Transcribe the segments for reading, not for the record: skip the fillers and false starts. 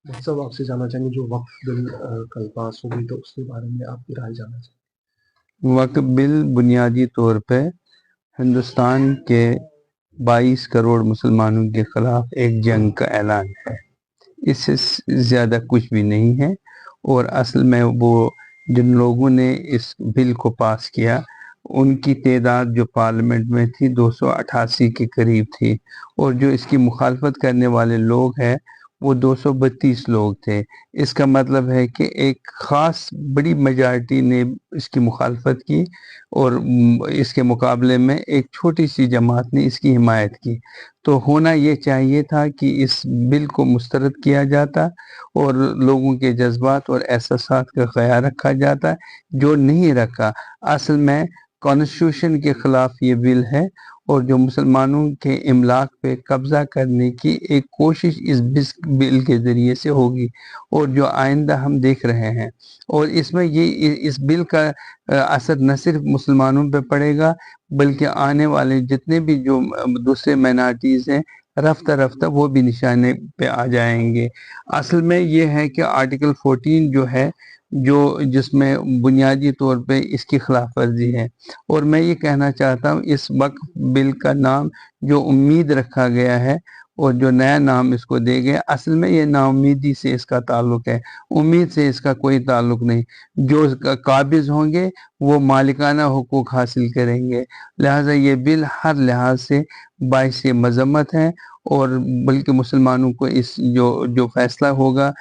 Doctor साहब आपसे जानना चाहेंगे जो वक्फ बिल कल पास हो गई तो उसके बारे में आपकी राय जानना चाहेंगे। वक्फ बिल बुनियादी तौर पे हिंदुस्तान के 22 करोड़ मुसलमानों के खिलाफ एक जंग का ऐलान है। इससे ज़्यादा कुछ भी नहीं है। और असल में वो जिन लोगों ने इस बिल को पास किया उनकी तादाद जो पार्लियामेंट में थी 288 के करीब थी, और जो इसकी मुखालफत करने वाले लोग हैं वो 232 लोग थे। इसका मतलब है कि एक ख़ास बड़ी मेजॉरिटी ने इसकी मुखालफत की और इसके मुकाबले में एक छोटी सी जमात ने इसकी हिमायत की। तो होना ये चाहिए था कि इस बिल को मुस्तरद किया जाता और लोगों के जज्बात और एहसासात का ख्याल रखा जाता, जो नहीं रखा। असल में कॉन्स्टिट्यूशन के खिलाफ ये बिल है और जो मुसलमानों के इमलाक पे कब्जा करने की एक कोशिश इस बिल के ज़रिए से होगी, और जो आइंदा हम देख रहे हैं। और इसमें ये इस बिल का असर न सिर्फ मुसलमानों पे पड़ेगा बल्कि आने वाले जितने भी जो दूसरे माइनॉरिटीज़ हैं रफ्ता रफ्ता वो भी निशाने पे आ जाएंगे। असल में ये है कि आर्टिकल 14 जो है जो जिसमें बुनियादी तौर पे इसकी खिलाफ वर्जी है। और मैं ये कहना चाहता हूँ इस वक्फ बिल का नाम जो उम्मीद रखा गया है और जो नया नाम इसको दे गया, असल में ये नाउम्मीदी से इसका ताल्लुक है, उम्मीद से इसका कोई ताल्लुक नहीं। जो काबिज होंगे वो मालिकाना हुकूक हासिल करेंगे। लिहाजा ये बिल हर लिहाज से बाइस मजम्मत है, और बल्कि मुसलमानों को इस जो जो फैसला होगा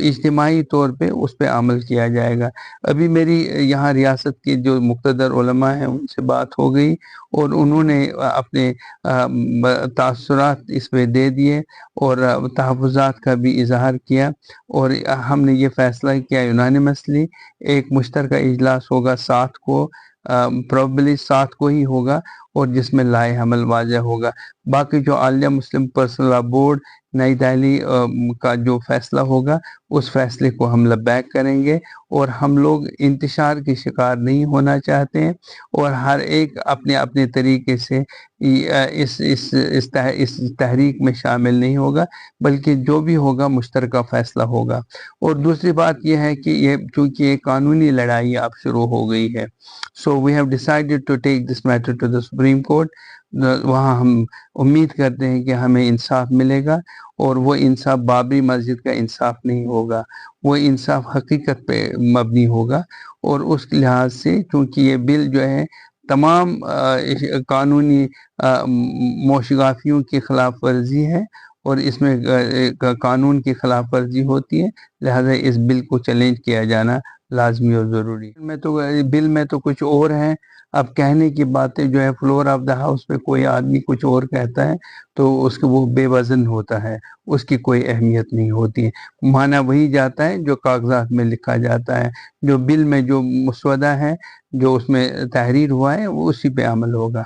इज्तिमाई तौर पे उस पे अमल किया जाएगा। अभी मेरी यहाँ रियासत के जो मुक़्तदर उलमा हैं उनसे बात हो गई और उन्होंने अपने तासुरात इस पे दे दिए और तहफ़्फ़ुज़ात का भी इजहार किया। और हमने ये फ़ैसला किया यूनानिमसली एक मुश्तरका इजलास होगा 7 को, प्रॉबली 7 को ही होगा, और जिसमें लाए हमल वाज़ह होगा। बाकी जो आलिया मुस्लिम पर्सनल लॉ बोर्ड नई दिल्ली का जो फैसला होगा उस फैसले को हम लबैक करेंगे। और हम लोग इंतशार के शिकार नहीं होना चाहते हैं और हर एक अपने अपने तरीके से इस तहरीक में शामिल नहीं होगा, बल्कि जो भी होगा मुश्तरका फैसला होगा। और दूसरी बात यह है कि ये चूँकि एक कानूनी लड़ाई अब शुरू हो गई है, so we have decided to take this matter to the supreme court. वहाँ हम उम्मीद करते हैं कि हमें इंसाफ मिलेगा, और वो इंसाफ बाबरी मस्जिद का इंसाफ नहीं होगा, वो इंसाफ हकीकत पे मबनी होगा। और उस लिहाज से चूँकि ये बिल जो है तमाम कानूनी मोशगाफियों की खिलाफ वर्जी है और इसमें कानून की खिलाफ वर्जी होती है, लिहाजा इस बिल को चैलेंज किया जाना लाजमी और ज़रूरी है। बिल में तो कुछ और है। अब कहने की बातें जो है फ्लोर ऑफ द हाउस पे कोई आदमी कुछ और कहता है तो उसको वो बेवजन होता है, उसकी कोई अहमियत नहीं होती है। माना वही जाता है जो कागजात में लिखा जाता है। जो बिल में जो मसौदा है जो उसमें तहरीर हुआ है वो उसी पे अमल होगा।